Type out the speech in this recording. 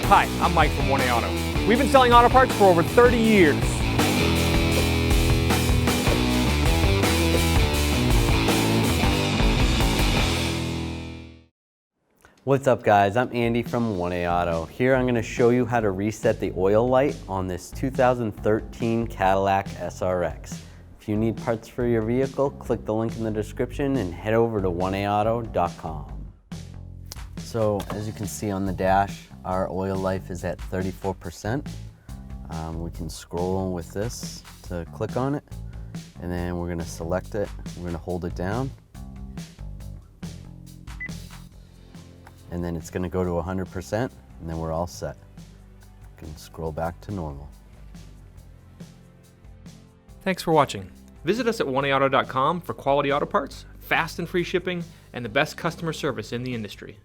Hi, I'm Mike from 1A Auto. We've been selling auto parts for over 30 years. What's up guys, I'm Andy from 1A Auto. Here I'm going to show you how to reset the oil light on this 2013 Cadillac SRX. If you need parts for your vehicle, click the link in the description and head over to 1aauto.com. So as you can see on the dash, our oil life is at 34%. We can scroll with this to click on it, and then we're going to select it. We're going to hold it down, and then it's going to go to 100%, and then we're all set. You can scroll back to normal. Thanks for watching. Visit us at 1aauto.com for quality auto parts, fast and free shipping, and the best customer service in the industry.